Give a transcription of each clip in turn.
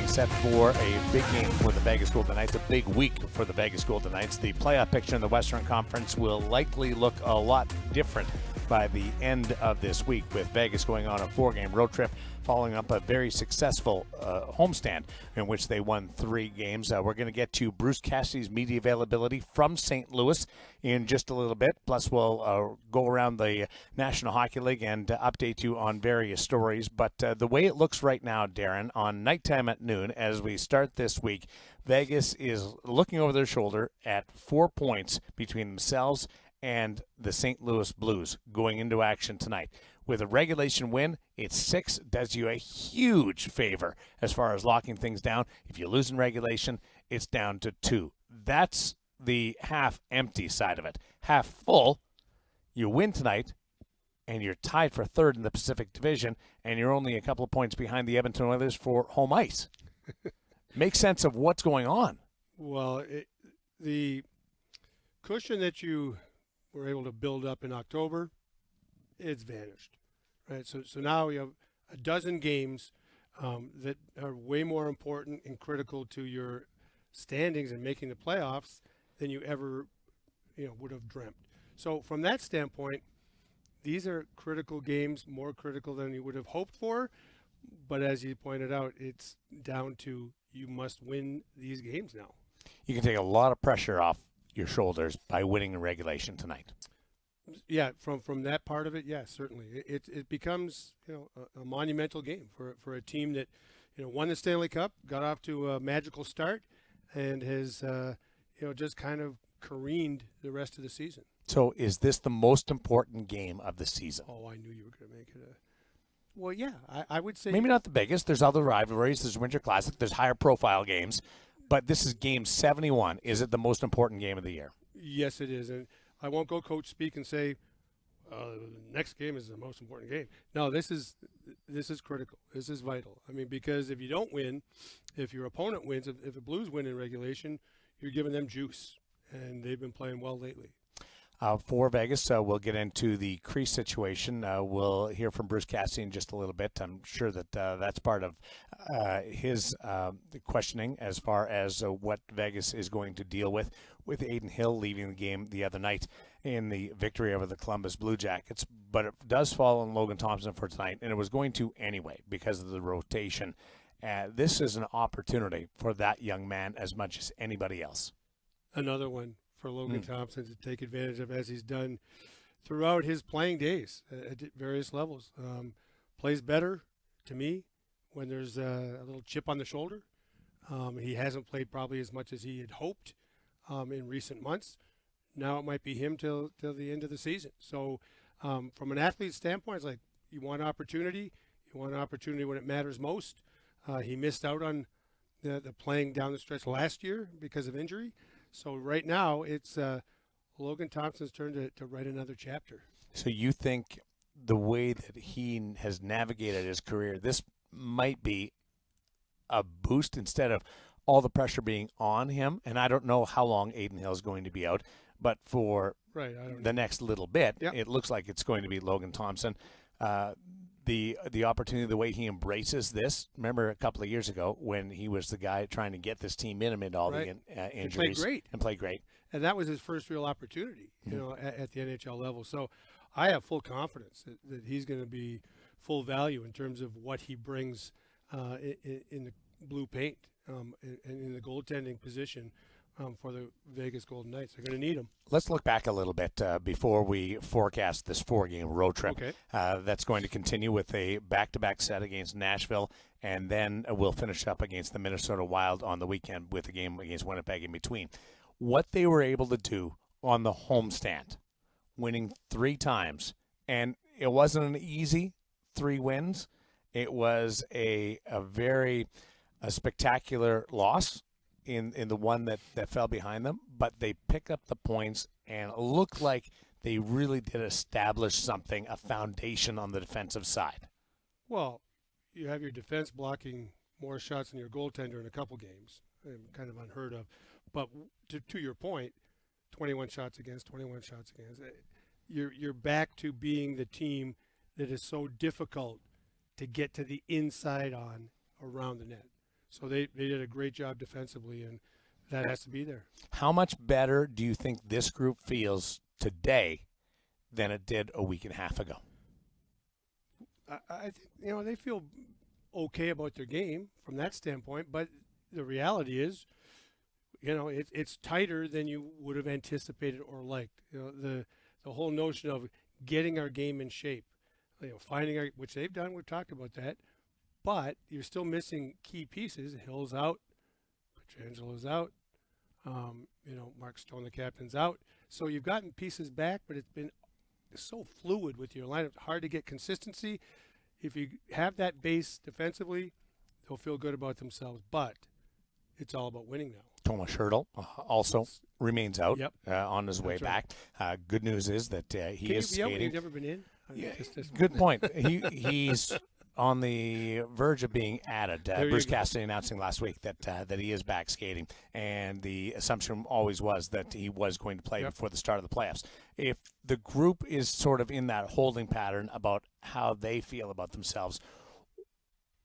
set for a big game for the Vegas Golden Knights, a big week for the Vegas Golden Knights. The playoff picture in the Western Conference will likely look a lot different by the end of this week, with Vegas going on a 4-game road trip following up a very successful homestand in which they won 3 games. We're going to get to Bruce Cassidy's media availability from St. Louis in just a little bit. Plus, we'll go around the National Hockey League and update you on various stories. But the way it looks right now, Darren, on nighttime at noon, as we start this week, Vegas is looking over their shoulder at 4 points between themselves and the St. Louis Blues going into action tonight. With a regulation win, it's 6, does you a huge favor as far as locking things down. If you lose in regulation, it's down to 2. That's the half empty side of it. Half full, you win tonight, and you're tied for 3rd in the Pacific Division, and you're only a couple of points behind the Edmonton Oilers for home ice. Make sense of what's going on. Well, the cushion that you were able to build up in October, it's vanished, right? So now you have a dozen games that are way more important and critical to your standings and making the playoffs than you ever, would have dreamt. So from that standpoint, these are critical games, more critical than you would have hoped for. But as you pointed out, it's down to you must win these games now. You can take a lot of pressure off your shoulders by winning in regulation tonight. Yeah, from that part of it, yes, certainly. It becomes a monumental game for a team that won the Stanley Cup, got off to a magical start, and has just kind of careened the rest of the season. So is this the most important game of the season? Oh, I knew you were going to make it a... Well, yeah, I would say... Maybe not the biggest. There's other rivalries. There's Winter Classic. There's higher profile games. But this is game 71. Is it the most important game of the year? Yes, it is. And I won't go coach speak and say, next game is the most important game. No, this is critical. This is vital. I mean, because if you don't win, if your opponent wins, if the Blues win in regulation, you're giving them juice. And they've been playing well lately. For Vegas, we'll get into the crease situation. We'll hear from Bruce Cassidy in just a little bit. I'm sure that that's part of his questioning as far as what Vegas is going to deal with Adin Hill leaving the game the other night in the victory over the Columbus Blue Jackets. But it does fall on Logan Thompson for tonight, and it was going to anyway because of the rotation. This is an opportunity for that young man as much as anybody else. Another one for Logan Thompson to take advantage of, as he's done throughout his playing days at various levels. Plays better, to me, when there's a little chip on the shoulder. He hasn't played probably as much as he had hoped in recent months. Now it might be him till the end of the season. So from an athlete's standpoint, it's like you want opportunity. You want an opportunity when it matters most. He missed out on the playing down the stretch last year because of injury. So right now, it's Logan Thompson's turn to write another chapter. So you think the way that he has navigated his career, this might be a boost instead of all the pressure being on him? And I don't know how long Adin Hill is going to be out, but for the next little bit, It looks like it's going to be Logan Thompson. The opportunity, the way he embraces this. Remember a couple of years ago when he was the guy trying to get this team in amid all the injuries. And played great. And that was his first real opportunity, at the NHL level. So I have full confidence that he's going to be full value in terms of what he brings in the blue paint and in the goaltending position for the Vegas Golden Knights. They're going to need him. Let's look back a little bit before we forecast this 4-game road trip. Okay. That's going to continue with a back-to-back set against Nashville, and then we'll finish up against the Minnesota Wild on the weekend with a game against Winnipeg in between. What they were able to do on the homestand, winning 3 times, and it wasn't an easy 3 wins. It was a very spectacular loss in the one that fell behind them, but they pick up the points and look like they really did establish something, a foundation on the defensive side. Well, you have your defense blocking more shots than your goaltender in a couple games, kind of unheard of. But to your point, 21 shots against, 21 shots against. You're back to being the team that is so difficult to get to the inside on around the net. So they did a great job defensively, and that has to be there. How much better do you think this group feels today than it did a week and a half ago? I think they feel okay about their game from that standpoint, but the reality is, it's tighter than you would have anticipated or liked. The whole notion of getting our game in shape, finding our, which they've done. We've talked about that, but you're still missing key pieces. Hill's out, Petrangelo's out. Mark Stone, the captain's out. So you've gotten pieces back, but it's been so fluid with your lineup. Hard to get consistency. If you have that base defensively, they'll feel good about themselves. But it's all about winning now. Tomas Hertl also remains out on his way That's right. back. Good news is that he is skating. He's never been in. Yeah, good point. He's on the verge of being added. Bruce Cassidy announcing last week that he is back skating, and the assumption always was that he was going to play before the start of the playoffs. If the group is sort of in that holding pattern about how they feel about themselves,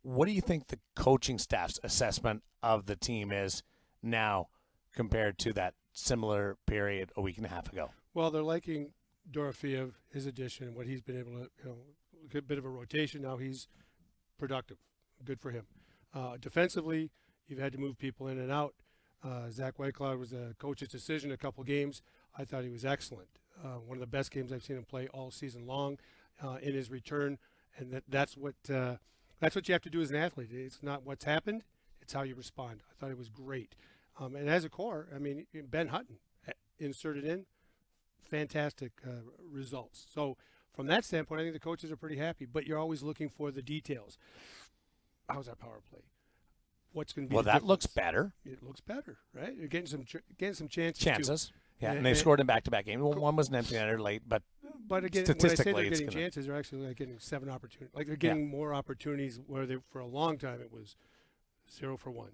what do you think the coaching staff's assessment of the team is now compared to that similar period a week and a half ago? Well, they're liking Dorofeev, his addition, what he's been able to, a bit of a rotation. Now he's productive. Good for him. Defensively, you've had to move people in and out. Zach Whitecloud was the coach's decision a couple games. I thought he was excellent. One of the best games I've seen him play all season long in his return. And that's what you have to do as an athlete. It's not what's happened. It's how you respond. I thought it was great. And as a core, Ben Hutton inserted in, fantastic results. So from that standpoint, I think the coaches are pretty happy. But you're always looking for the details. How's our power play? What's going to be? Well, that looks better. It looks better, right? You're getting some chances. Chances. Yeah, and they scored in back-to-back games. One was an empty netter late, but again, statistically, when I say they're getting chances, they're actually getting 7 opportunities. Like they're getting more opportunities where for a long time it was 0 for 1,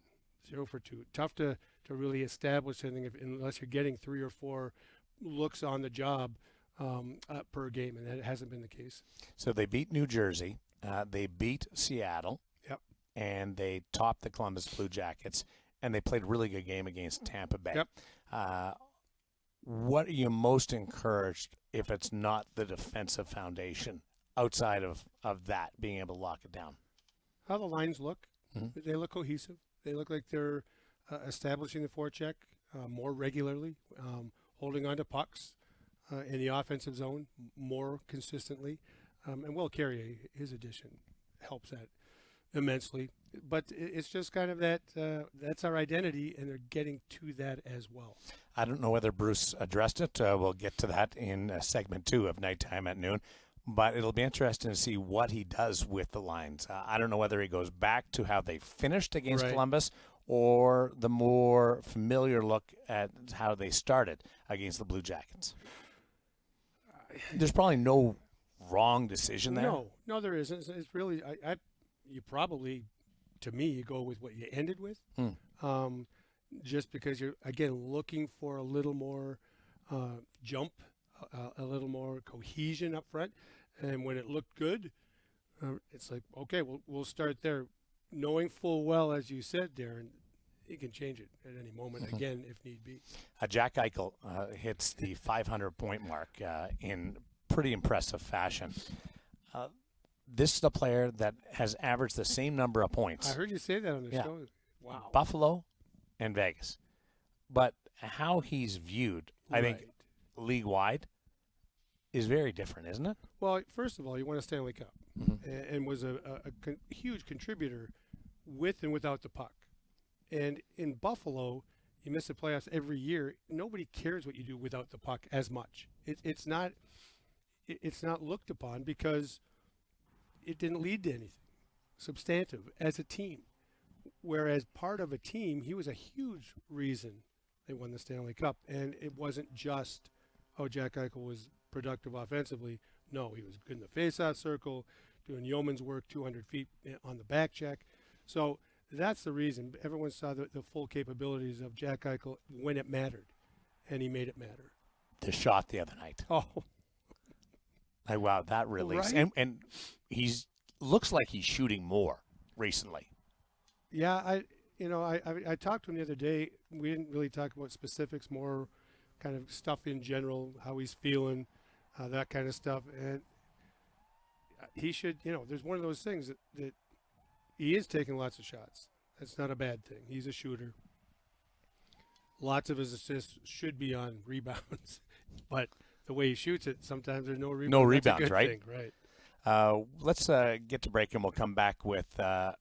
0 for 2. Tough to really establish anything unless you're getting 3 or 4 looks on the job per game, and that hasn't been the case. So they beat New Jersey, they beat Seattle, and they topped the Columbus Blue Jackets, and they played a really good game against Tampa Bay. What are you most encouraged if it's not the defensive foundation outside of that, being able to lock it down? How the lines look. Mm-hmm. They look cohesive. They look like they're establishing the forecheck more regularly, holding on to pucks in the offensive zone more consistently. And Will Carrier, his addition, helps that immensely. But it's just kind of that's our identity, and they're getting to that as well. I don't know whether Bruce addressed it. We'll get to that in segment 2 of Nighttime at Noon. But it'll be interesting to see what he does with the lines. I don't know whether he goes back to how they finished against Columbus or the more familiar look at how they started against the Blue Jackets. There's probably no wrong decision there. No, there isn't. It's really, you probably, to me, you go with what you ended with. Just because you're, again, looking for a little more jump, a little more cohesion up front. And when it looked good, it's like, okay, we'll start there, knowing full well, as you said, Darren, he can change it at any moment, again, if need be. Jack Eichel hits the 500-point mark in pretty impressive fashion. This is a player that has averaged the same number of points. I heard you say that on the show. Wow. Buffalo and Vegas. But how he's viewed, I think, league-wide, is very different, isn't it? Well, first of all, he won a Stanley Cup and was a huge contributor with and without the puck. And in Buffalo, you miss the playoffs every year. Nobody cares what you do without the puck as much. It's not looked upon because it didn't lead to anything substantive as a team. Whereas part of a team, he was a huge reason they won the Stanley Cup. And it wasn't just, Jack Eichel was productive offensively. No, he was good in the faceoff circle, doing yeoman's work 200 feet on the back check. So that's the reason. Everyone saw the full capabilities of Jack Eichel when it mattered, and he made it matter. The shot the other night. Wow, that release. Right? And he's looks like he's shooting more recently. Yeah, I talked to him the other day. We didn't really talk about specifics, more kind of stuff in general, how he's feeling, that kind of stuff. And he should, there's one of those things that he is taking lots of shots. That's not a bad thing. He's a shooter. Lots of his assists should be on rebounds, but the way he shoots it, sometimes there's no rebounds. No rebounds, That's a good right? thing, right. Let's get to break, and we'll come back with a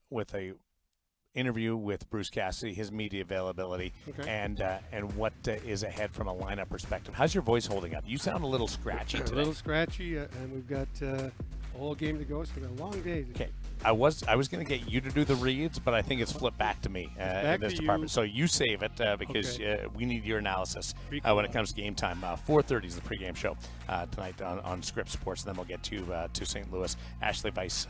interview with Bruce Cassidy, his media availability, Okay. and what is ahead from a lineup perspective. How's your voice holding up? You sound a little scratchy today. A little scratchy, and we've got a whole game to go. So we've got a long day. Okay. I was going to get you to do the reads, but I think it's flipped back to me in this department. So you save it because we need your analysis when it comes to game time. 4:30 is the pregame show tonight on Scripps Sports. And then we'll get to St. Louis. Ashley Weiss,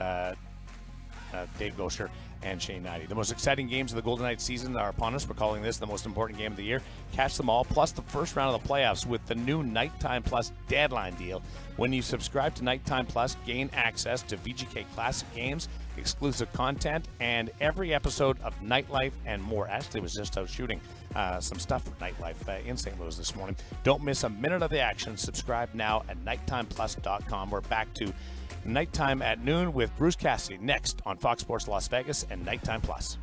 Dave Gosher, and Shane Knighty. The most exciting games of the Golden Knights season are upon us. We're calling this the most important game of the year. Catch them all, plus the first round of the playoffs with the new Nighttime Plus deadline deal. When you subscribe to Nighttime Plus, gain access to VGK Classic games, exclusive content, and every episode of Nightlife and more. Ashley was just out shooting some stuff for Nightlife in St. Louis this morning. Don't miss a minute of the action. Subscribe now at nighttimeplus.com. We're back to Nighttime at Noon with Bruce Cassidy next on Fox Sports Las Vegas and Nighttime Plus.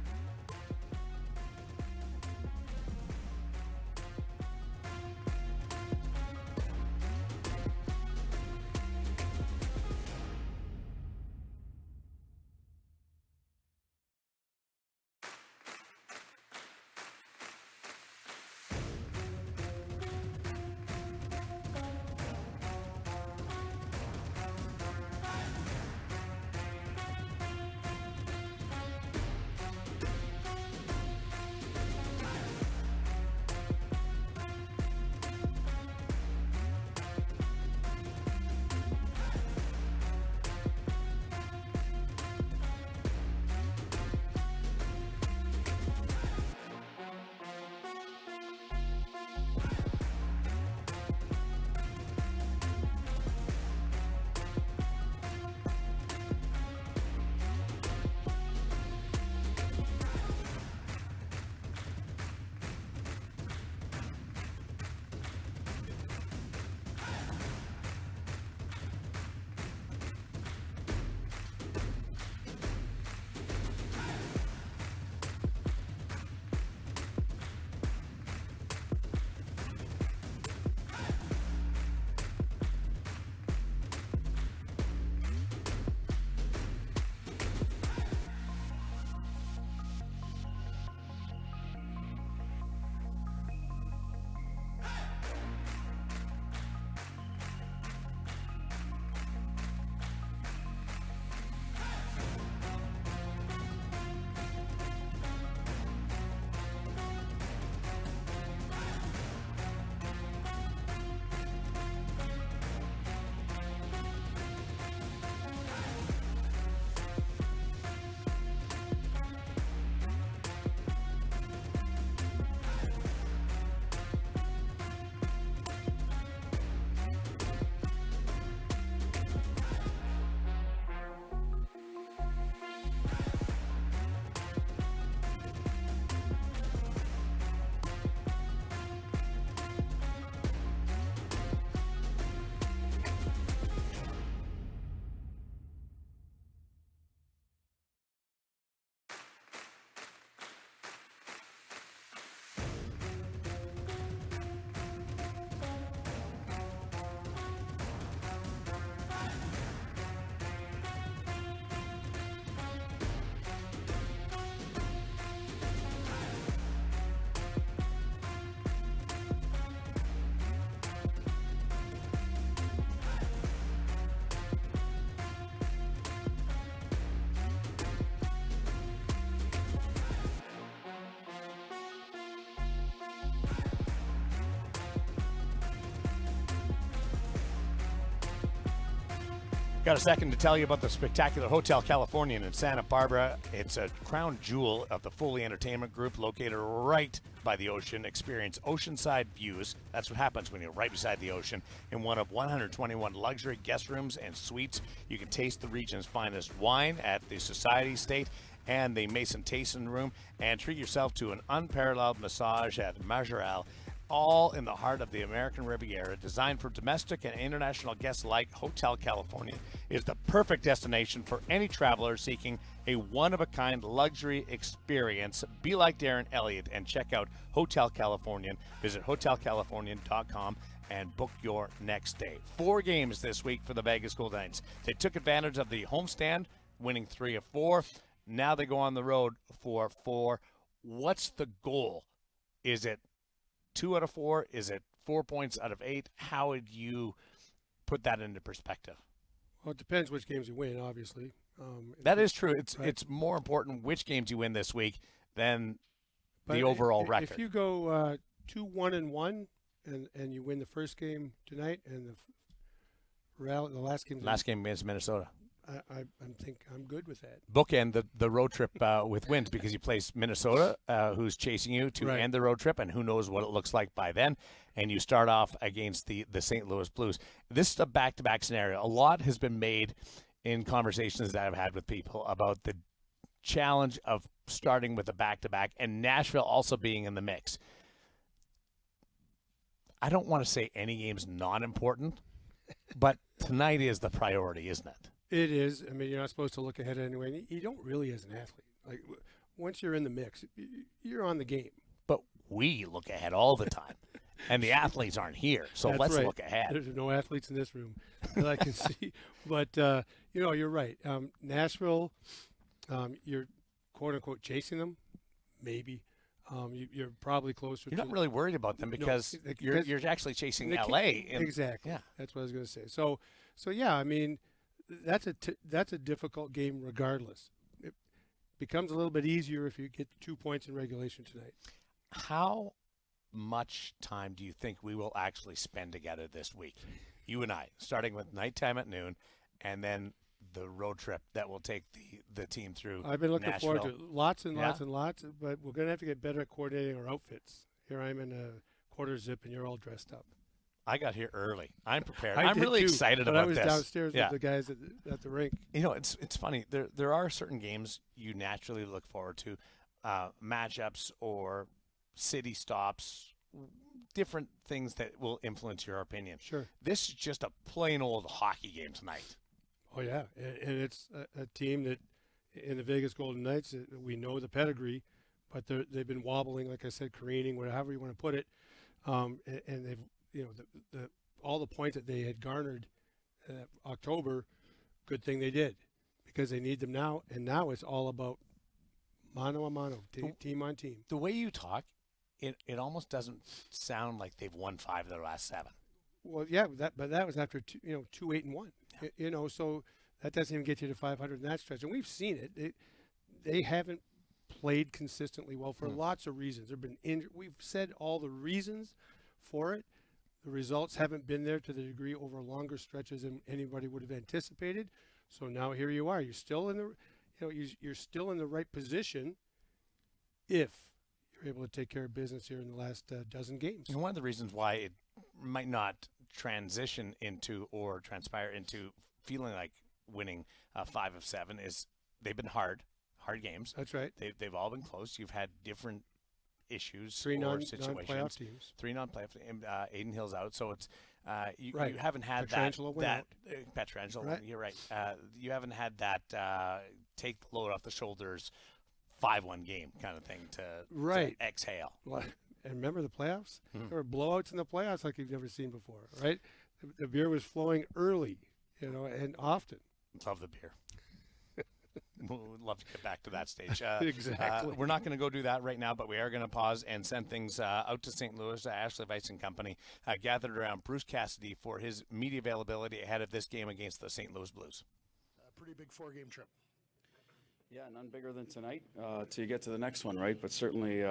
Got a second to tell you about the spectacular Hotel Californian in Santa Barbara. It's a crown jewel of the Foley Entertainment Group, located right by the ocean. Experience oceanside views. That's what happens when you're right beside the ocean. In one of 121 luxury guest rooms and suites, you can taste the region's finest wine at the Society Estate and the Mason Tasting Room, and treat yourself to an unparalleled massage at Majoral, all in the heart of the American Riviera. Designed for domestic and international guests alike, Hotel California is the perfect destination for any traveler seeking a one-of-a-kind luxury experience. Be like Darren Eliot and check out Hotel Californian. Visit hotelcalifornian.com and book your next stay. 4 games this week for the Vegas Golden Knights. They took advantage of the homestand, winning 3 of 4. Now they go on the road for 4. What's the goal? Is it 2 out of 4? Is it 4 points out of 8? How would you put that into perspective? Well, it depends which games you win, obviously. That is true. It's right. It's more important which games you win this week than the overall record. If you go 2-1-1 and you win the first game tonight and the last game is Minnesota. I think I'm good with that. Bookend the road trip with wins, because you place Minnesota, who's chasing you to Right. end the road trip, and who knows what it looks like by then. And you start off against the St. Louis Blues. This is a back-to-back scenario. A lot has been made in conversations that I've had with people about the challenge of starting with a back-to-back, and Nashville also being in the mix. I don't want to say any game's not important, but tonight is the priority, isn't it? It is. I mean, you're not supposed to look ahead anyway. And you don't really as an athlete. Like, once you're in the mix, you're on the game. But we look ahead all the time, and the athletes aren't here, so That's let's right. look ahead. There's no athletes in this room that I can see. But, you're right. Nashville, you're, quote-unquote, chasing them, maybe. You're probably closer You're to... not really worried about them because you're actually chasing L.A. Exactly. Yeah. That's what I was going to say. So yeah, I mean, that's a difficult game regardless. It becomes a little bit easier if you get 2 points in regulation tonight. How much time do you think we will actually spend together this week? You and I, starting with nighttime at noon, and then the road trip that will take the team through I've been looking Nashville. forward to it. Lots and lots, but we're going to have to get better at coordinating our outfits. Here I am in a quarter zip, and you're all dressed up. I got here early. I'm prepared. I'm really excited about this. I was downstairs with the guys at the rink. You know, it's funny. There are certain games you naturally look forward to, matchups or city stops, different things that will influence your opinion. Sure. This is just a plain old hockey game tonight. Oh, yeah. And it's a team that, in the Vegas Golden Knights, we know the pedigree, but they've been wobbling, like I said, careening, whatever you want to put it. And they've, all the points that they had garnered October, good thing they did, because they need them now. And now it's all about mano a mano, team on team. The way you talk, it almost doesn't sound like they've won 5 of their last 7. Well, yeah, but that was after 2-8-1. Yeah. So that doesn't even get you to 500 in that stretch. And we've seen it. They haven't played consistently well for lots of reasons. There've been we've said all the reasons for it. The results haven't been there to the degree over longer stretches than anybody would have anticipated. So now here you are. You're still in you're still in the right position if you're able to take care of business here in the last dozen games. And one of the reasons why it might not transition into or transpire into feeling like winning 5 of 7 is they've been hard games. That's right. They've all been close. You've had different issues 3 or non-playoff situations. teams. 3 non-playoff teams. Aiden Hill's out, so it's you haven't had Pietrangelo that. went Pietrangelo, right. You're right. You haven't had that take the load off the shoulders 5-1 game kind of thing to exhale. Well, and remember the playoffs? There were blowouts in the playoffs like you've never seen before, right? The beer was flowing early, and often. Love the beer. We'd love to get back to that stage. Exactly. We're not going to go do that right now, but we are going to pause and send things out to St. Louis. Ashley Weiss and company gathered around Bruce Cassidy for his media availability ahead of this game against the St. Louis Blues. A pretty big 4-game trip. Yeah, none bigger than tonight till you get to the next one, right? But certainly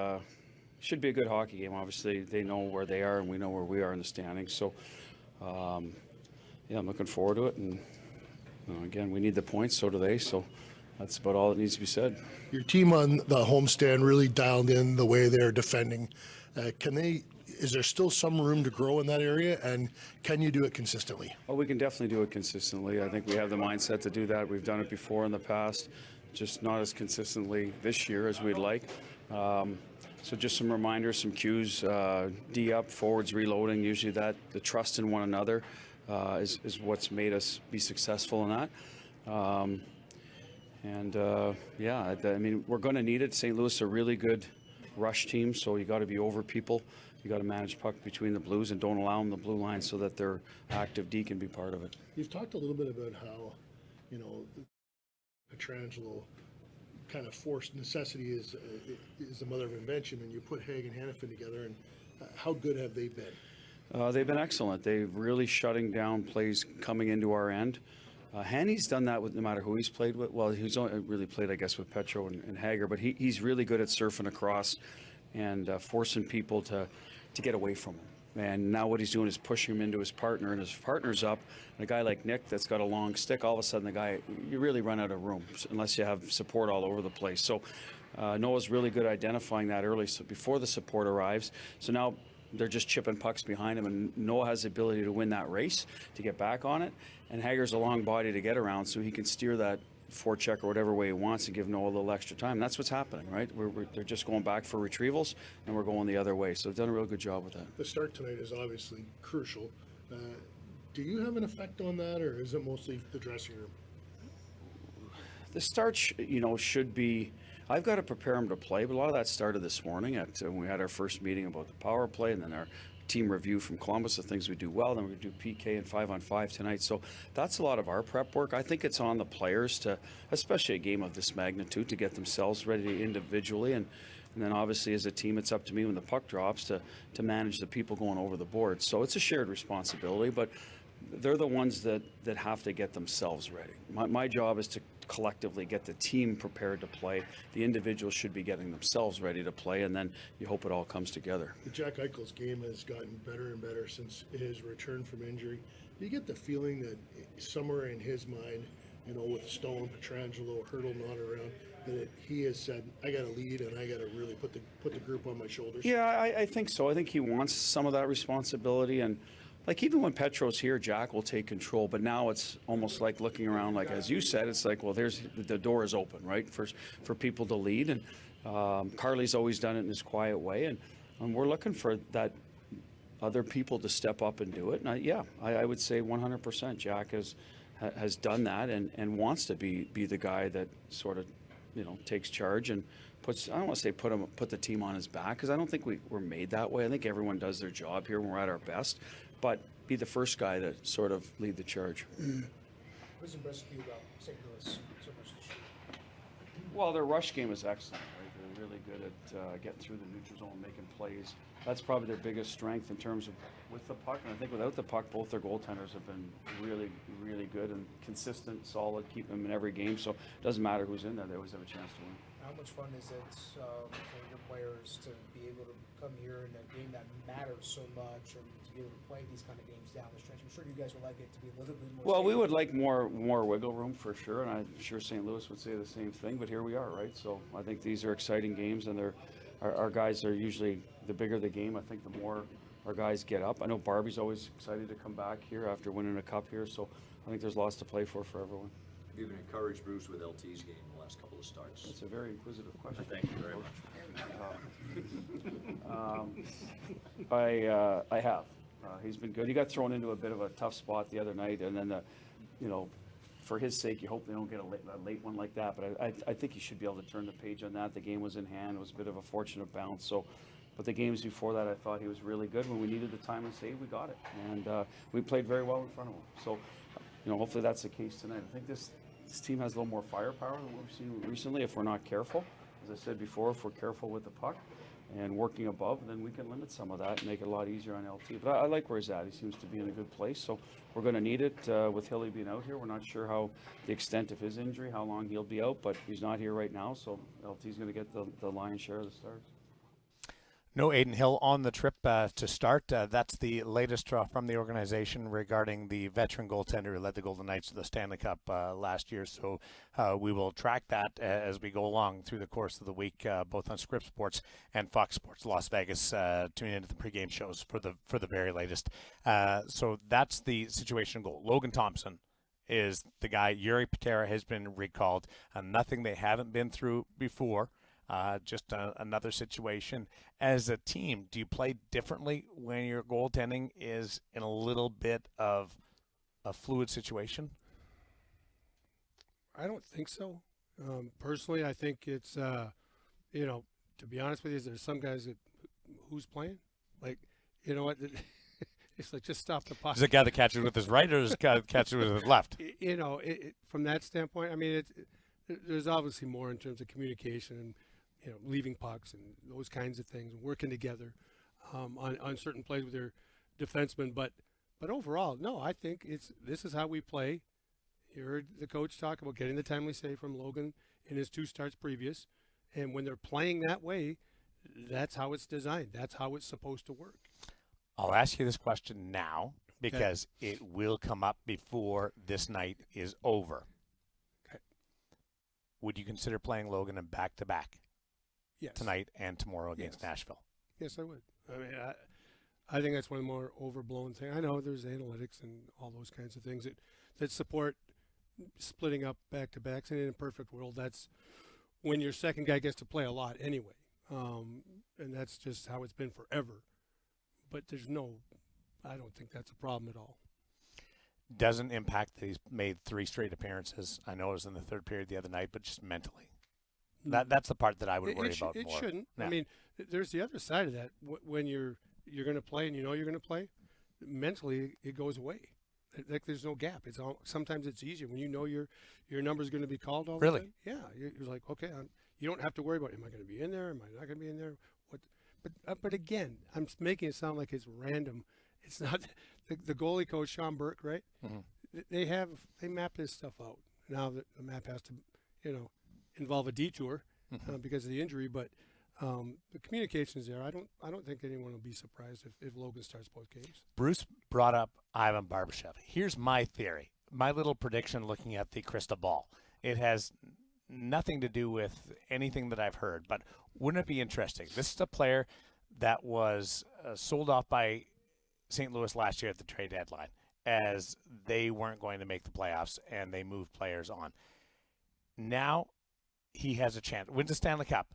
should be a good hockey game. Obviously, they know where they are, and we know where we are in the standings. So, I'm looking forward to it, and Again, we need the points, so do they. So that's about all that needs to be said. Your team on the homestand really dialed in the way they're defending. Is there still some room to grow in that area, and can you do it consistently? Well, we can definitely do it consistently. I think we have the mindset to do that. We've done it before in the past, just not as consistently this year as we'd like. So just some reminders, some cues, D up, forwards reloading, usually the trust in one another is what's made us be successful in that. Yeah, I mean, we're going to need it. St. Louis is a really good rush team, so you got to be over people. You got to manage puck between the Blues and don't allow them the blue line so that their active D can be part of it. You've talked a little bit about how, Pietrangelo kind of forced necessity is the mother of invention, and you put Haig and Hanifin together, and how good have they been? They've been excellent. They're really shutting down plays coming into our end. Hanny's done that with no matter who he's played with. Well, he's only really played, I guess, with Petro and Hager, but he's really good at surfing across and forcing people to get away from him. And now what he's doing is pushing him into his partner, and his partner's up. And a guy like Nick that's got a long stick, all of a sudden you really run out of room unless you have support all over the place. So Noah's really good at identifying that early, so before the support arrives. So now they're just chipping pucks behind him, and Noah has the ability to win that race, to get back on it. And Hager's a long body to get around, so he can steer that forecheck or whatever way he wants and give Noah a little extra time. That's what's happening, right? They're just going back for retrievals, and we're going the other way. So they've done a real good job with that. The start tonight is obviously crucial. Do you have an effect on that, or is it mostly the dressing room? The start, should be. I've got to prepare them to play, but a lot of that started this morning when we had our first meeting about the power play, and then our team review from Columbus, the things we do well. Then we're going to do PK and 5-on-5 tonight. So that's a lot of our prep work. I think it's on the players to, especially a game of this magnitude, to get themselves ready individually. And then obviously as a team, it's up to me when the puck drops to manage the people going over the board. So it's a shared responsibility, but they're the ones that have to get themselves ready. My job is to collectively get the team prepared to play. The individuals should be getting themselves ready to play, and then you hope it all comes together. Jack Eichel's game has gotten better and better since his return from injury. Do you get the feeling that somewhere in his mind, with Stone, Pietrangelo, Hurdle not around, that he has said, I got to lead and I got to really put the group on my shoulders? Yeah, I think so. I think he wants some of that responsibility, and like even when Petro's here, Jack will take control. But now it's almost like looking around, like as you said, it's like, well, there's the door is open, right, for people to lead. And Carly's always done it in his quiet way, and we're looking for that other people to step up and do it. And I would say 100% Jack has done that and wants to be the guy that sort of takes charge and puts, I don't want to say put the team on his back, because I don't think we're made that way. I think everyone does their job here when we're at our best, but be the first guy to sort of lead the charge. What's impressed you about St. Louis so much this year? Well, their rush game is excellent, right? They're really good at getting through the neutral zone, making plays. That's probably their biggest strength in terms of with the puck. And I think without the puck, both their goaltenders have been really, really good and consistent, solid, keep them in every game. So it doesn't matter who's in there, they always have a chance to win. How much fun is it for your players to be able to come here in a game that matters so much, and to be able to play these kind of games down the stretch? I'm sure you guys would like it to be a little bit more. Well, we would like more wiggle room for sure, and I'm sure St. Louis would say the same thing. But here we are, right? So I think these are exciting games, and our guys are usually, the bigger the game, I think the more our guys get up. I know Barbie's always excited to come back here after winning a cup here, so I think there's lots to play for everyone. Have you been encouraged, Bruce, with LT's game the last couple of starts? That's a very inquisitive question. Thank you very much. I have. He's been good. He got thrown into a bit of a tough spot the other night, and then, for his sake, you hope they don't get a late one like that. But I think he should be able to turn the page on that. The game was in hand. It was a bit of a fortunate bounce. So, but the games before that, I thought he was really good. When we needed the time and save, we got it, and we played very well in front of him. So, hopefully that's the case tonight. I think this team has a little more firepower than what we've seen recently if we're not careful. As I said before, if we're careful with the puck and working above, then we can limit some of that and make it a lot easier on LT. But I like where he's at. He seems to be in a good place. So we're going to need it with Hilly being out here. We're not sure how the extent of his injury, how long he'll be out, but he's not here right now. So LT's going to get the lion's share of the starts. No Aiden Hill on the trip to start. That's the latest from the organization regarding the veteran goaltender who led the Golden Knights to the Stanley Cup last year. So we will track that as we go along through the course of the week, both on Scripps Sports and Fox Sports Las Vegas. Tune into the pregame shows for the very latest. So that's the situation goal. Logan Thompson is the guy. Yuri Patera has been recalled. Nothing they haven't been through before. Just another situation. As a team, do you play differently when your goaltending is in a little bit of a fluid situation? I don't think so. Personally, I think it's, to be honest with you, there's some guys that who's playing. Like, you know what? It's like, just stop the puck. Is the guy that catches with his right or is the guy that catches with his left? From that standpoint, I mean, there's obviously more in terms of communication and, leaving pucks and those kinds of things, working together on certain plays with their defensemen. But overall, no, I think this is how we play. You heard the coach talk about getting the timely save from Logan in his 2 starts previous. And when they're playing that way, that's how it's designed. That's how it's supposed to work. I'll ask you this question now because it will come up before this night is over. Okay. Would you consider playing Logan in back-to-back? Yes. Tonight and tomorrow against Nashville? Yes, I would. I mean, I think that's one of the more overblown things. I know there's analytics and all those kinds of things that support splitting up back-to-backs. And in a perfect world, that's when your second guy gets to play a lot anyway. And that's just how it's been forever. But I don't think that's a problem at all. Doesn't impact that he's made 3 straight appearances. I know it was in the third period the other night, but just mentally. That's the part that I would worry about more. It shouldn't. Yeah. I mean, there's the other side of that. When you're going to play and you're going to play, mentally it goes away. Like there's no gap. Sometimes it's easier when your number's going to be called all the time. Yeah, you're like, okay, you don't have to worry about, am I going to be in there? Am I not going to be in there? But again, I'm making it sound like it's random. It's not. The goalie coach Sean Burke, right? Mm-hmm. They map this stuff out. Now that the map has to, involve a detour because of the injury, but the communication is there. I don't think anyone will be surprised if Logan starts both games. Bruce brought up Ivan Barbashev. Here's my theory, my little prediction looking at the crystal ball. It has nothing to do with anything that I've heard, but wouldn't it be interesting? This is a player that was sold off by St. Louis last year at the trade deadline as they weren't going to make the playoffs and they moved players on. Now he has a chance, wins the Stanley Cup,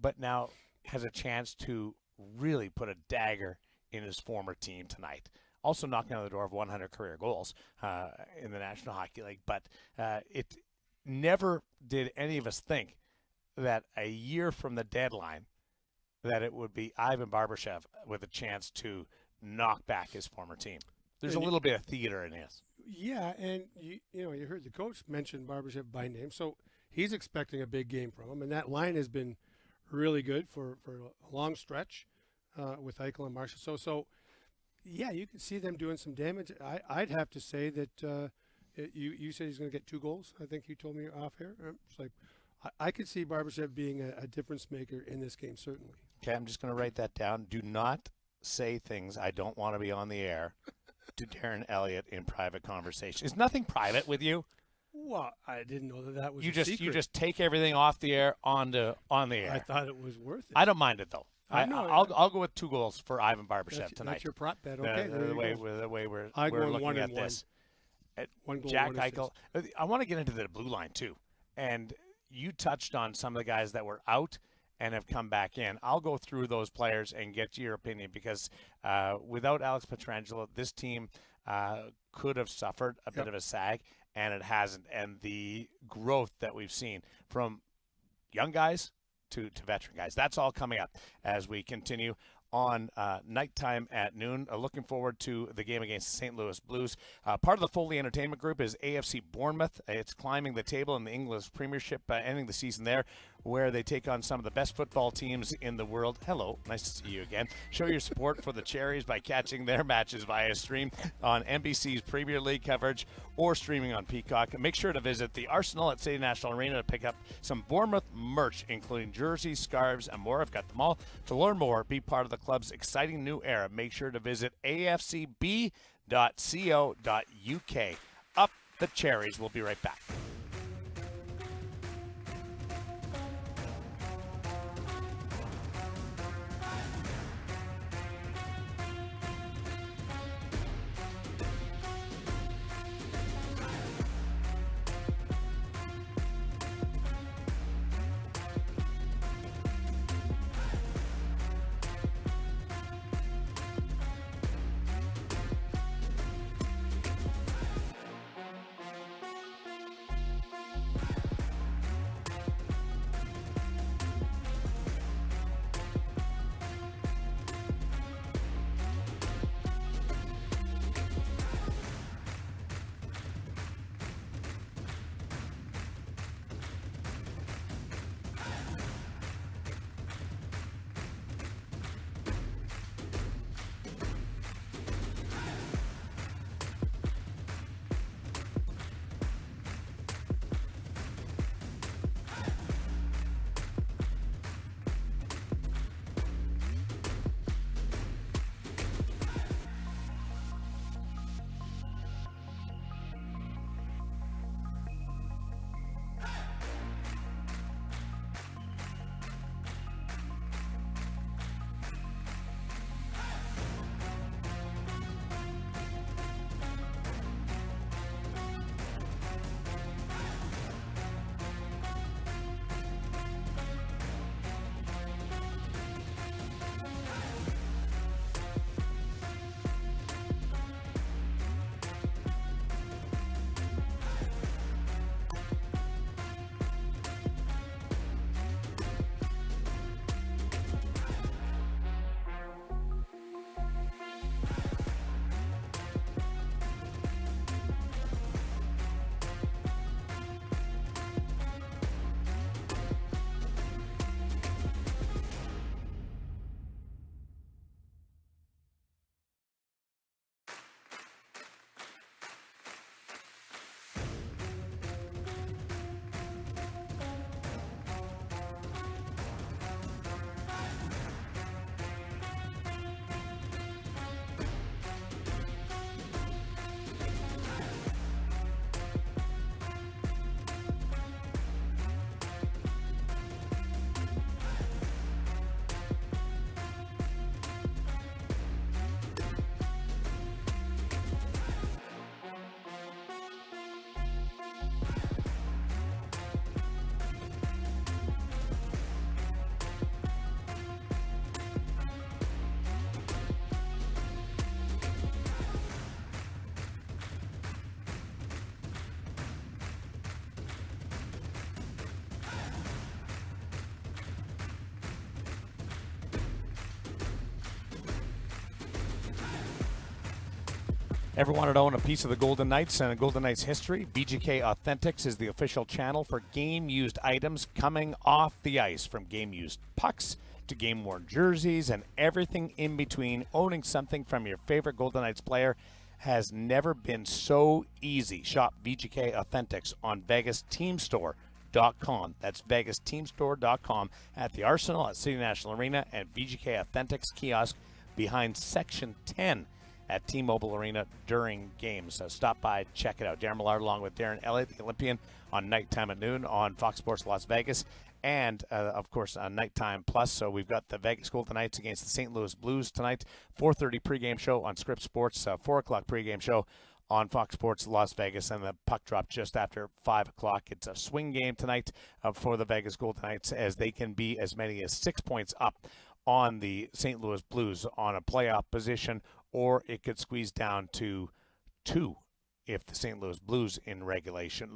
but now has a chance to really put a dagger in his former team tonight. Also knocking on the door of 100 career goals in the National Hockey League. But it never did any of us think that a year from the deadline that it would be Ivan Barbashev with a chance to knock back his former team. There's a little bit of theater in his. Yeah, and you heard the coach mention Barbashev by name, so he's expecting a big game from him, and that line has been really good for a long stretch with Eichel and Marshall. So yeah, you can see them doing some damage. I'd have to say that you said he's going to get 2 goals. I think you told me off here. It's like I could see Barbashev being a difference maker in this game, certainly. Okay, I'm just going to write that down. Do not say things I don't want to be on the air to Darren Eliot in private conversation. Is nothing private with you? Well, I didn't know that was you a just secret. You just take everything off the air on the air. I thought it was worth it. I don't mind it though. I'll go with 2 goals for Ivan Barbashev tonight. That's your prop bet. Okay, the way we're go looking at this. One goal, Jack 1 Eichel. I want to get into the blue line too, and you touched on some of the guys that were out and have come back in. I'll go through those players and get your opinion because without Alex Pietrangelo, this team could have suffered a bit of a sag, and it hasn't. And the growth that we've seen from young guys to veteran guys, that's all coming up as we continue on nighttime at noon. Looking forward to the game against the St. Louis Blues. Part of the Foley Entertainment Group is AFC Bournemouth. It's climbing the table in the English Premiership, ending the season there where they take on some of the best football teams in the world. Hello, nice to see you again. Show your support for the Cherries by catching their matches via stream on NBC's Premier League coverage or streaming on Peacock. Make sure to visit the Arsenal at City National Arena to pick up some Bournemouth merch, including jerseys, scarves, and more. I've got them all. To learn more, be part of the club's exciting new era, make sure to visit afcb.co.uk. Up the Cherries. We'll be right back. Ever wanted to own a piece of the Golden Knights and a Golden Knights history? VGK Authentics is the official channel for game-used items coming off the ice, from game-used pucks to game-worn jerseys and everything in between. Owning something from your favorite Golden Knights player has never been so easy. Shop VGK Authentics on VegasTeamStore.com. That's VegasTeamStore.com at the Arsenal at City National Arena and VGK Authentics kiosk behind Section 10 at T-Mobile Arena during games. So stop by, check it out. Daren Millard along with Darren Eliot, the Olympian, on Nighttime at Noon on Fox Sports Las Vegas. And, of course, Nighttime Plus. So we've got the Vegas Golden Knights against the St. Louis Blues tonight. 4:30 pregame show on Scripps Sports. 4 o'clock pregame show on Fox Sports Las Vegas. And the puck drop just after 5 o'clock. It's a swing game tonight for the Vegas Golden Knights, as they can be as many as 6 points up on the St. Louis Blues on a playoff position, or it could squeeze down to 2 if the St. Louis Blues win in regulation.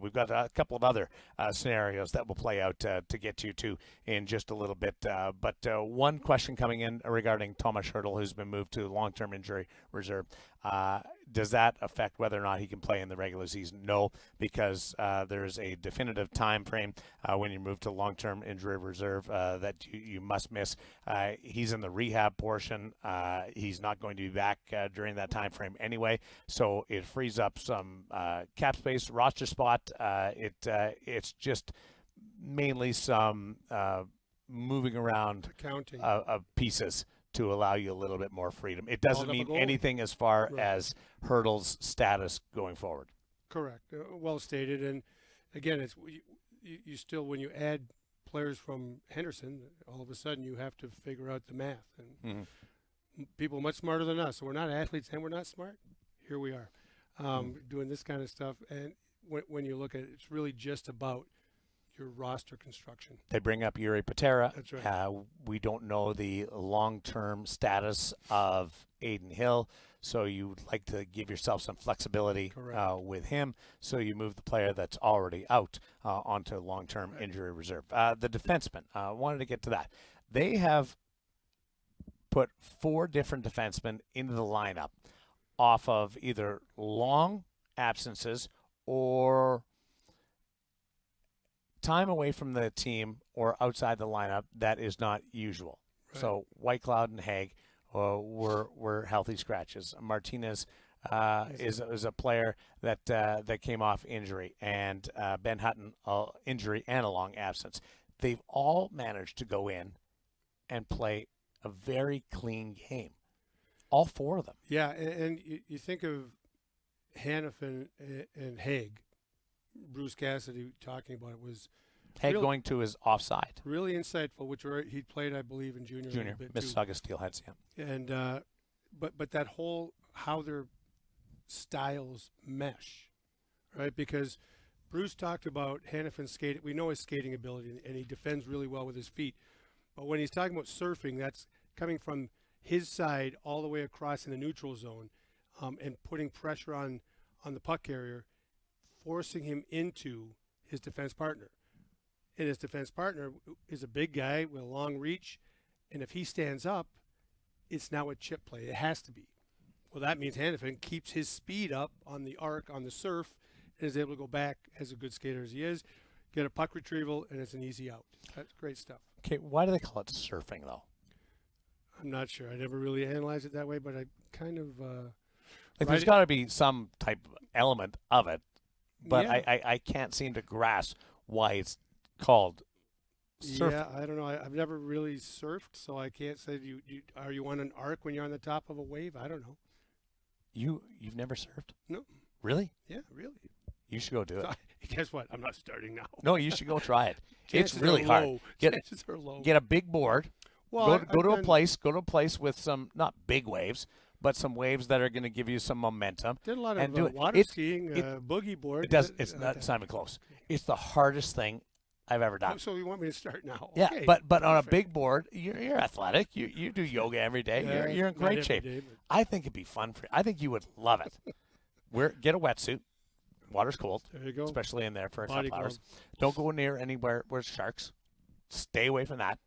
We've got a couple of other scenarios that will play out to get you to in just a little bit. But one question coming in regarding Thomas Hertl, who's been moved to long-term injury reserve. does that affect whether or not he can play in the regular season? No, because there's a definitive time frame when you move to long-term injury reserve that you must miss. He's in the rehab portion. He's not going to be back during that time frame anyway, so it frees up some cap space, roster spot. It's just mainly some moving around Accounting. of pieces to allow you a little bit more freedom. It doesn't Called up a mean goal. anything as far Right. as Hurdle's status going forward. Correct. Well stated. And again, it's you still, when you add players from Henderson, all of a sudden you have to figure out the math. And people much smarter than us. So we're not athletes and we're not smart. Here we are doing this kind of stuff. And when you look at it, it's really just about your roster construction. They bring up Yuri Patera. That's right. We don't know the long-term status of Aiden Hill, so you would like to give yourself some flexibility with him. So you move the player that's already out onto long-term injury reserve. The defenseman, wanted to get to that. They have put 4 different defensemen into the lineup off of either long absences or time away from the team or outside the lineup that is not usual. Right. So Whitecloud and Haig were healthy scratches. Martinez is a player that came off injury, and Ben Hutton injury and a long absence. They've all managed to go in and play a very clean game. All 4 of them. Yeah, and you think of Hannafin and Haig. Bruce Cassidy talking about it was Haig going to his offside. really insightful, which he played, I believe, in junior a little bit too. Mississauga Steelheads, yeah. And but that whole how their styles mesh, right? Because Bruce talked about Hannafin's skating. We know his skating ability, and he defends really well with his feet. But when he's talking about surfing, that's coming from his side all the way across in the neutral zone, and putting pressure on the puck carrier, forcing him into his defense partner. And his defense partner is a big guy with a long reach, and if he stands up, it's now a chip play. It has to be. Well, that means Hannafin keeps his speed up on the arc, on the surf, and is able to go back as a good skater as he is, get a puck retrieval, and it's an easy out. That's great stuff. Okay, why do they call it surfing, though? I'm not sure. I never really analyzed it that way, but I kind of Like, there's got to be some type of element of it, but Yeah. I can't seem to grasp why it's called surfing. Yeah, I don't know. I've never really surfed, so I can't say. Are you on an arc when you're on the top of a wave? I don't know. You've never surfed? No. Really? Yeah, really. You should go do it. So, guess what? I'm not starting now. No, you should go try it. It's Chances really are hard. low. Get Chances are low. a big board. Well, Go to a place with some not big waves, but some waves that are going to give you some momentum. Did a lot and of do it. water It- skiing, boogie board. It does. It's not even close. It's the hardest thing I've ever done. So you want me to start now? Yeah, Okay, but on a perfect. big board, you're athletic. You do yoga every day. Yeah, You're in not great every shape. day, but- I think it'd be fun for you. I think you would love it. Get a wetsuit. Water's cold, There you go. especially in there for a Body couple hours. Don't go near anywhere where there's sharks. Stay away from that,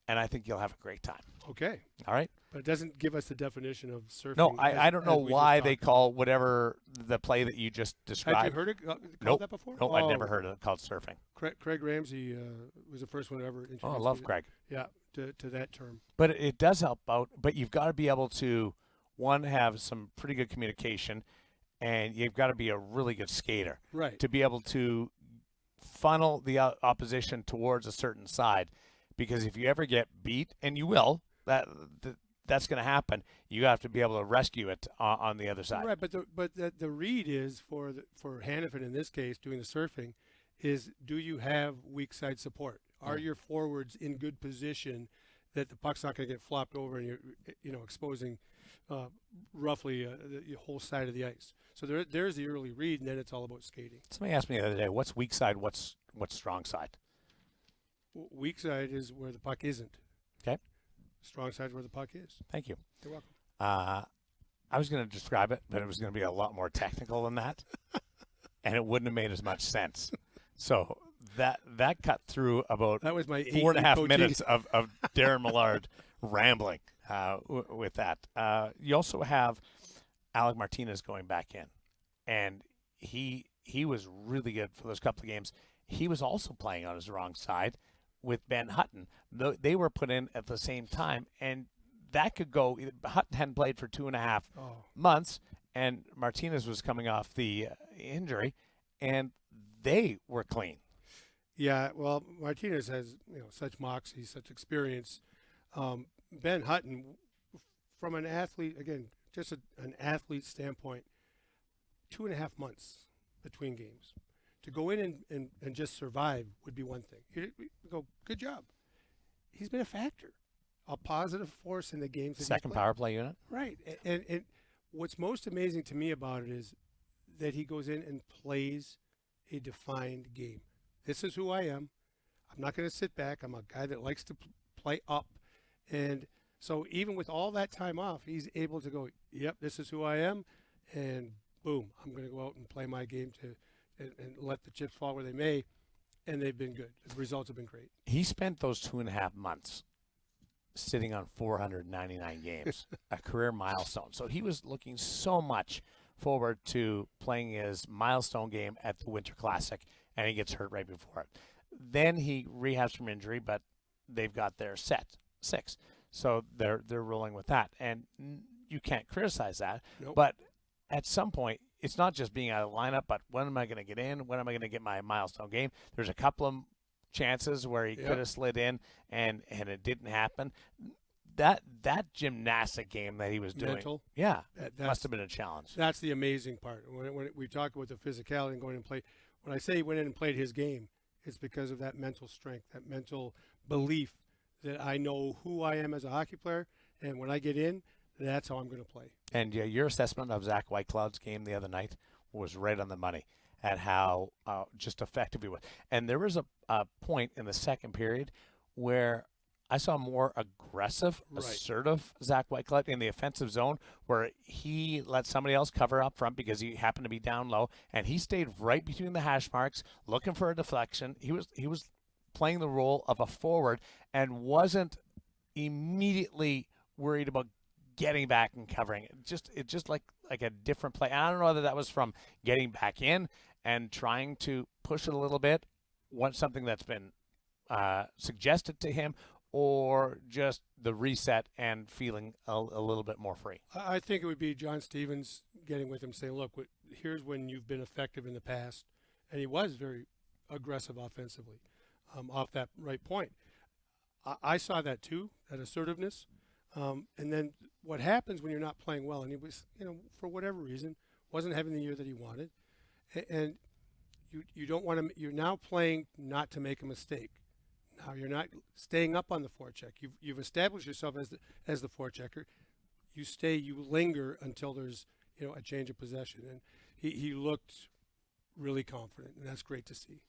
and I think you'll have a great time. Okay, All right? but it doesn't give us the definition of surfing. No, I don't know as we why just they talked call whatever the play that you just about. described. Had you heard it called Nope. that before? No, I'd never heard of it called surfing. Craig Ramsey was the first one to ever introduce Oh, I love me Craig. Yeah, to that term. But it does help out. But you've got to be able to, one, have some pretty good communication, and you've got to be a really good skater Right. to be able to funnel the opposition towards a certain side. Because if you ever get beat, and you will, that's going to happen. You have to be able to rescue it on the other side. Right, but the read is for Hannafin in this case doing the surfing is, do you have weak side support? Are your forwards in good position that the puck's not going to get flopped over and you're exposing roughly the whole side of the ice? So there's the early read, and then it's all about skating. Somebody asked me the other day, what's weak side, what's strong side? Weak side is where the puck isn't. Okay. Strong side is where the puck is. Thank you. You're welcome. I was going to describe it, but it was going to be a lot more technical than that, and it wouldn't have made as much sense. So that cut through about That was my 4.5 minutes of Daren Millard rambling with that. You also have Alec Martinez going back in, and he was really good for those couple of games. He was also playing on his wrong side with Ben Hutton. They were put in at the same time, and that could go. Hutton hadn't played for 2.5 months, and Martinez was coming off the injury, and they were clean. Yeah, well, Martinez has such moxie, such experience. Ben Hutton, from an athlete, again, just an athlete standpoint, 2.5 months between games. To go in and just survive would be one thing. You go, good job. He's been a factor, a positive force in the games. That Second power play unit. Right. And what's most amazing to me about it is that he goes in and plays a defined game. This is who I am. I'm not going to sit back. I'm a guy that likes to play up. And so even with all that time off, he's able to go, yep, this is who I am. And boom, I'm going to go out and play my game and let the chips fall where they may. And they've been good. The results have been great. He spent those 2.5 months sitting on 499 games, a career milestone. So he was looking so much forward to playing his milestone game at the Winter Classic, and he gets hurt right before it. Then he rehabs from injury, but they've got their set 6. So they're rolling with that. And you can't criticize that. Nope. But at some point, it's not just being out of the lineup, but when am I going to get in? When am I going to get my milestone game? There's a couple of chances where he could have slid in, and it didn't happen. That gymnastic game that he was doing, that must have been a challenge. That's the amazing part. When we talk about the physicality and going and play, when I say he went in and played his game, it's because of that mental strength, that mental belief that I know who I am as a hockey player, and when I get in, that's how I'm going to play. And your assessment of Zach Whitecloud's game the other night was right on the money at how just effective he was. And there was a point in the second period where I saw more aggressive, assertive Zach Whitecloud in the offensive zone, where he let somebody else cover up front because he happened to be down low, and he stayed right between the hash marks looking for a deflection. He was playing the role of a forward and wasn't immediately worried about getting back and covering. It just like a different play. And I don't know whether that was from getting back in and trying to push it a little bit, something that's been suggested to him, or just the reset and feeling a little bit more free. I think it would be John Stevens getting with him, saying, look, here's when you've been effective in the past. And he was very aggressive offensively off that right point. I saw that too, that assertiveness. And then what happens when you're not playing well, and he was, for whatever reason, wasn't having the year that he wanted. And you don't want to, you're now playing not to make a mistake. Now you're not staying up on the forecheck. You've established yourself as the forechecker. You linger until there's a change of possession, and he looked really confident, and that's great to see.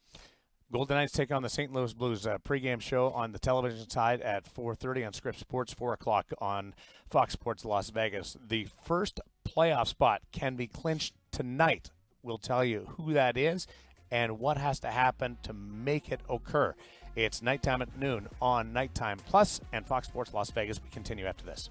Golden Knights take on the St. Louis Blues. Pregame show on the television side at 4:30 on Scripps Sports, 4 o'clock on Fox Sports Las Vegas. The first playoff spot can be clinched tonight. We'll tell you who that is and what has to happen to make it occur. It's nighttime at noon on Nighttime Plus and Fox Sports Las Vegas. We continue after this.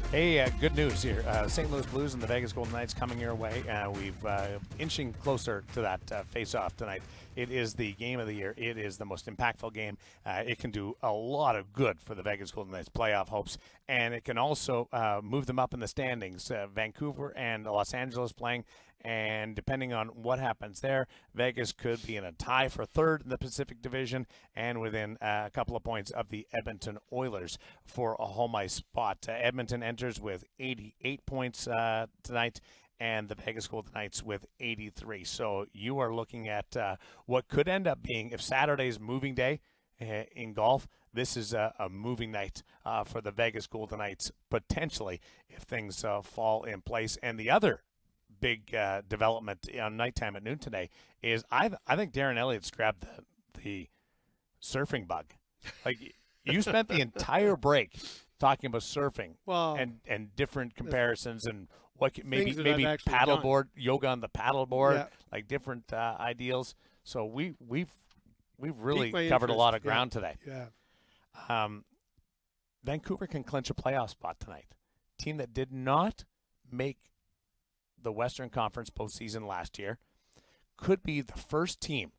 Hey, good news here. St. Louis Blues and the Vegas Golden Knights coming your way. We've inching closer to that face-off tonight. It is the game of the year. It is the most impactful game. It can do a lot of good for the Vegas Golden Knights' playoff hopes, and it can also move them up in the standings. Vancouver and Los Angeles playing, and depending on what happens there, Vegas could be in a tie for third in the Pacific Division and within a couple of points of the Edmonton Oilers for a home ice spot. Edmonton enters with 88 points tonight, and the Vegas Golden Knights with 83. So you are looking at what could end up being, if Saturday's moving day in golf, this is a moving night for the Vegas Golden Knights, potentially, if things fall in place. And the other big development on nighttime at noon today is I think Darren Eliot's grabbed the surfing bug. Like, you spent the entire break talking about surfing, and different comparisons and what maybe paddleboard, yoga on the paddleboard, like different ideals. So we've really covered a lot of ground today. Yeah. Vancouver can clinch a playoff spot tonight. Team that did not make the Western Conference postseason last year could be the first team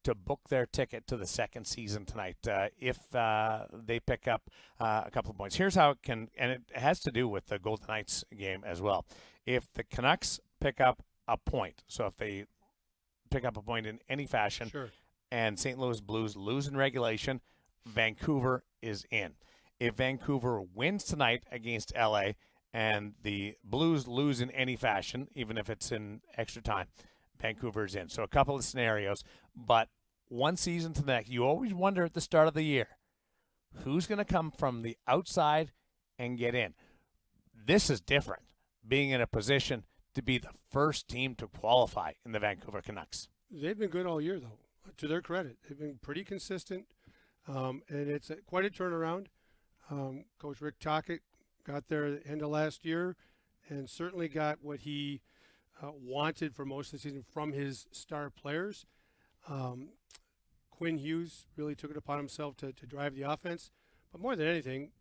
to book their ticket to the second season tonight if they pick up a couple of points. Here's how it can, and it has to do with the Golden Knights game as well. If the Canucks pick up a point, so if they pick up a point in any fashion, and St. Louis Blues lose in regulation, Vancouver is in. If Vancouver wins tonight against LA and the Blues lose in any fashion, even if it's in extra time, Vancouver's in. So a couple of scenarios, but one season to the next, you always wonder at the start of the year, who's going to come from the outside and get in? This is different, being in a position to be the first team to qualify in the Vancouver Canucks. They've been good all year, though, to their credit. They've been pretty consistent, and it's quite a turnaround. Coach Rick Tocchet got there at the end of last year and certainly got what he wanted for most of the season from his star players. Quinn Hughes really took it upon himself to drive the offense. But more than anything,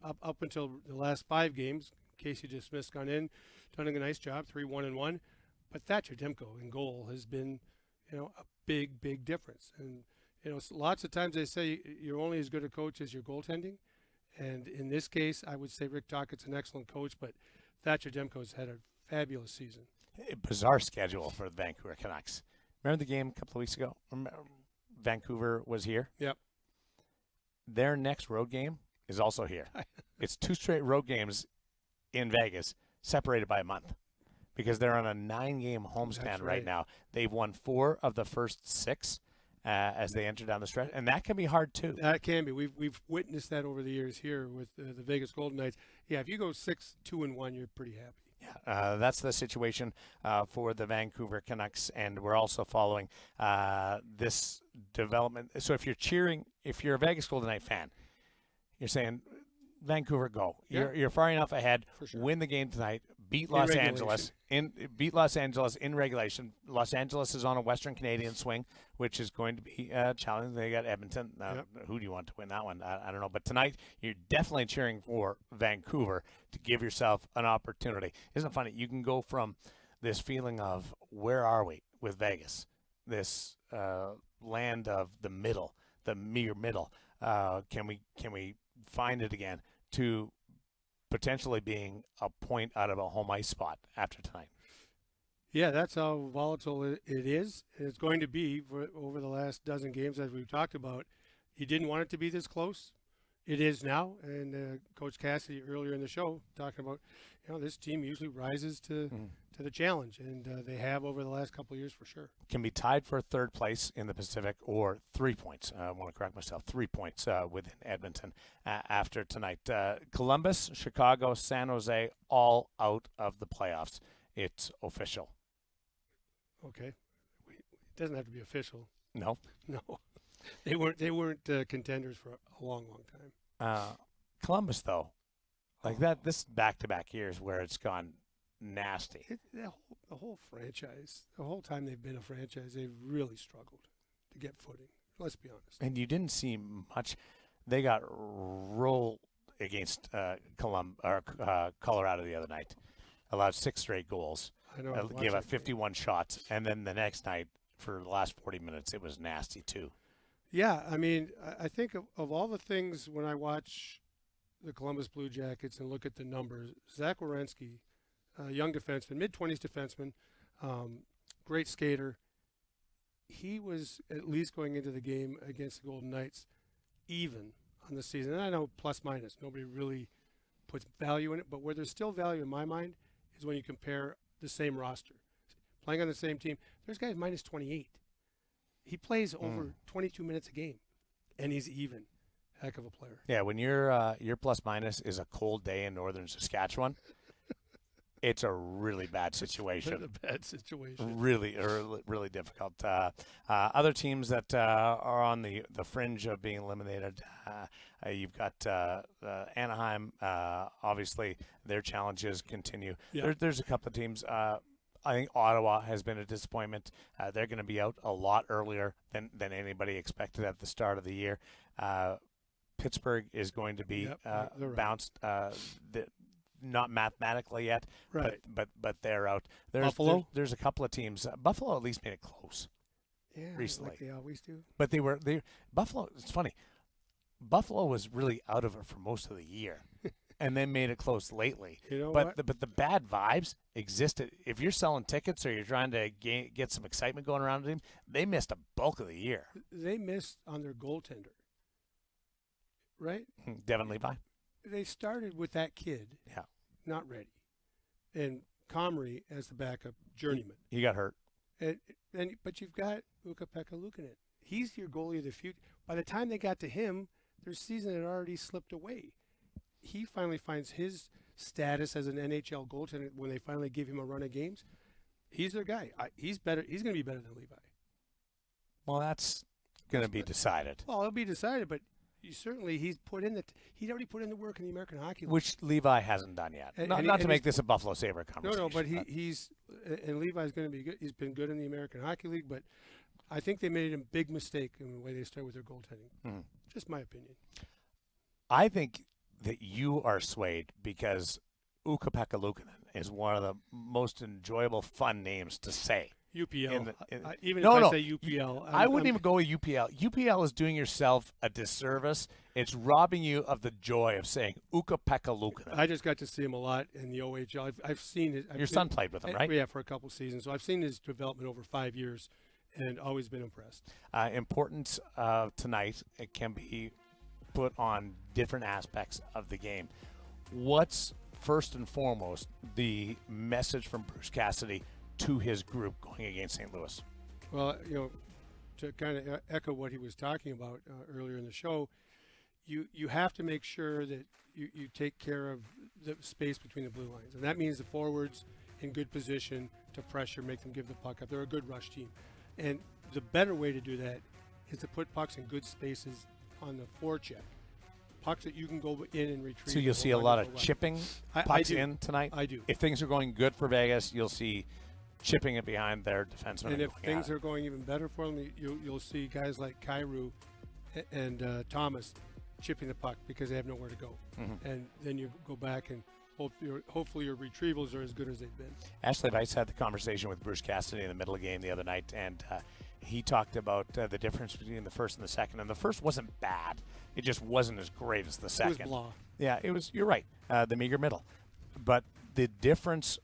up until the last 5 games, Casey DeSmith's gone in, done a nice job, 3-1-1. But Thatcher Demko in goal has been, a big difference. And, lots of times they say you're only as good a coach as your goaltending. And in this case, I would say Rick Tocchet's an excellent coach, but Thatcher Demko's had a fabulous season. A bizarre schedule for the Vancouver Canucks. Remember the game a couple of weeks ago? Vancouver was here? Yep. Their next road game is also here. It's 2 straight road games in Vegas, separated by a month, because they're on a 9-game homestand right now. They've won 4 of the first 6 as they enter down the stretch, and that can be hard too. That can be. We've witnessed that over the years here with the Vegas Golden Knights. Yeah, if you go 6-2-1, you're pretty happy. Yeah, that's the situation for the Vancouver Canucks, and we're also following this development. So if you're a Vegas Golden Knight fan, you're saying, Vancouver, go. Yeah. You're far enough ahead. For sure. Win the game tonight. Beat Los Angeles in regulation. Los Angeles is on a Western Canadian swing, which is going to be challenging. They got Edmonton. Who do you want to win that one? I don't know. But tonight, you're definitely cheering for Vancouver to give yourself an opportunity. Isn't it funny? You can go from this feeling of, where are we with Vegas? This land of the middle, the mere middle. Can we find it again? To potentially being a point out of a home ice spot after tonight. Yeah, that's how volatile it is. It's going to be for over the last dozen games, as we've talked about. He didn't want it to be this close. It is now, and Coach Cassidy earlier in the show talking about, this team usually rises to the challenge, and they have over the last couple of years for sure. Can be tied for 3rd place in the Pacific, or 3 points. I want to correct myself. 3 points within Edmonton after tonight. Columbus, Chicago, San Jose, all out of the playoffs. It's official. Okay, it doesn't have to be official. No. They weren't contenders for a long time. Columbus, though, like that. This back-to-back years where it's gone nasty. The whole franchise, the whole time they've been a franchise, they've really struggled to get footing. Let's be honest. And you didn't see much. They got rolled against Colorado the other night. Allowed 6 straight goals. I know. Gave up 51 shots, and then the next night for the last 40 minutes, it was nasty too. Yeah, I mean, I think of all the things when I watch the Columbus Blue Jackets and look at the numbers, Zach Werenski, young defenseman, mid-20s defenseman, great skater. He was at least going into the game against the Golden Knights even on the season. And I know plus minus, nobody really puts value in it, but where there's still value in my mind is when you compare the same roster. Playing on the same team, there's guys minus 28. He plays over 22 minutes a game, and he's even. Heck of a player. Yeah, when your plus minus is a cold day in northern Saskatchewan, it's a really bad situation. It's a bad situation. Really, really difficult. Other teams that are on the fringe of being eliminated, you've got Anaheim. Obviously, their challenges continue. Yeah. There's a couple of teams. I think Ottawa has been a disappointment. They're going to be out a lot earlier than anybody expected at the start of the year. Pittsburgh is going to be right. bounced. Not mathematically yet, Right. but they're out. Buffalo? There's a couple of teams. Buffalo at least made it close. Yeah, recently. like they always do. But Buffalo. It's funny. Buffalo was really out of it for most of the year, and then made it close lately. You know but what? the bad vibes existed. If you're selling tickets or you're trying to get some excitement going around the team, they missed a bulk of the year. They missed on their goaltender, right? Devin Levi. They started with that kid, not ready, and Comrie as the backup journeyman. He got hurt. But you've got Ukko-Pekka Luukkonen. He's your goalie of the future. By the time they got to him, their season had already slipped away. He finally finds his status as an NHL goaltender when they finally give him a run of games. He's their guy. He's better. He's going to be better than Levi. Well, that's going to be decided. Well, it'll be decided, but he's already put in the work in the American Hockey League. Which Levi hasn't done yet. Not to make this a Buffalo Sabre conversation. No, but and Levi's going to be good. He's been good in the American Hockey League, but I think they made a big mistake in the way they start with their goaltending. Just my opinion. I think that you are swayed because Ukko-Pekka Luukkonen is one of the most enjoyable, fun names to say. UPL. If I say UPL. I wouldn't even go with UPL. UPL is doing yourself a disservice. It's robbing you of the joy of saying Ukko-Pekka Luukkonen. I just got to see him a lot in the OHL. I've seen it. Your son played with him, right? Yeah, for a couple seasons. So I've seen his development over 5 years and always been impressed. Importance of tonight, it can be put on different aspects of the game. What's first and foremost the message from Bruce Cassidy to his group going against St. Louis? Well, to kind of echo what he was talking about earlier in the show, you have to make sure that you take care of the space between the blue lines. And that means the forwards in good position to pressure, make them give the puck up. They're a good rush team. And the better way to do that is to put pucks in good spaces on the forecheck. Pucks that you can go in and retrieve. So you'll see a lot of chipping pucks in tonight? I do. If things are going good for Vegas, you'll see chipping it behind their defensemen. And if things are going even better for them, you'll see guys like Kyrou and Thomas chipping the puck because they have nowhere to go. And then you go back and hopefully your retrievals are as good as they've been. Ashley Weiss had the conversation with Bruce Cassidy in the middle of the game the other night, and he talked about the difference between the first and the second. And the first wasn't bad. It just wasn't as great as the second. It was blah. Yeah, it was. You're right. The meager middle. But the difference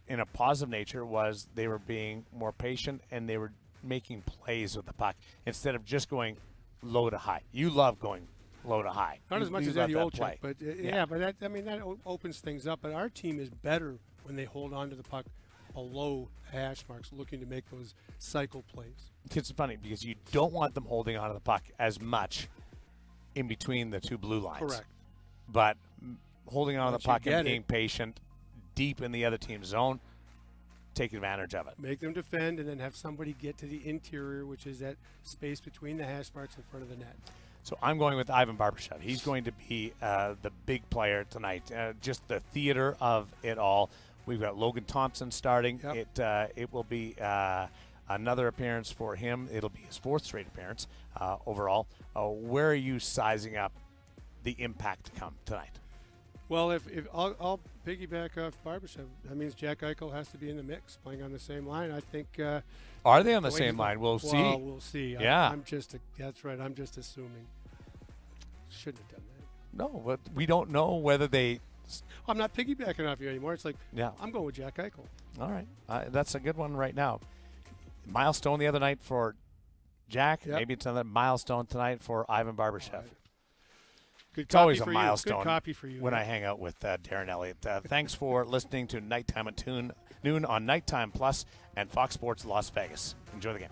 in a positive nature was they were being more patient and they were making plays with the puck instead of just going low to high. You love going low to high. Not as much as Eddie Olczyk, but that opens things up. But our team is better when they hold on to the puck below hash marks, looking to make those cycle plays. It's funny because you don't want them holding on to the puck as much in between the two blue lines. Correct. But holding on to the puck and being it, patient deep in the other team's zone, take advantage of it. Make them defend and then have somebody get to the interior, which is that space between the hash marks in front of the net. So I'm going with Ivan Barbashev. He's going to be the big player tonight. Just the theater of it all. We've got Logan Thompson starting. Yep. It will be another appearance for him. It'll be his fourth straight appearance overall. Where are you sizing up the impact to come tonight? Well, if I'll piggyback off Barbashev. That means Jack Eichel has to be in the mix, playing on the same line. I think. Are they on the way same he's line? We'll see. Well, we'll see. Yeah. That's right. I'm just assuming. Shouldn't have done that. No, but we don't know whether they. I'm not piggybacking off you anymore. It's like, Yeah. I'm going with Jack Eichel. All right. That's a good one right now. Milestone the other night for Jack. Yep. Maybe it's another milestone tonight for Ivan Barbashev. Right. Good It's always a copy for you. milestone Good copy for you. when I hang out with Darren Eliot. Thanks for listening to Nighttime at noon on Nighttime Plus and Fox Sports Las Vegas. Enjoy the game.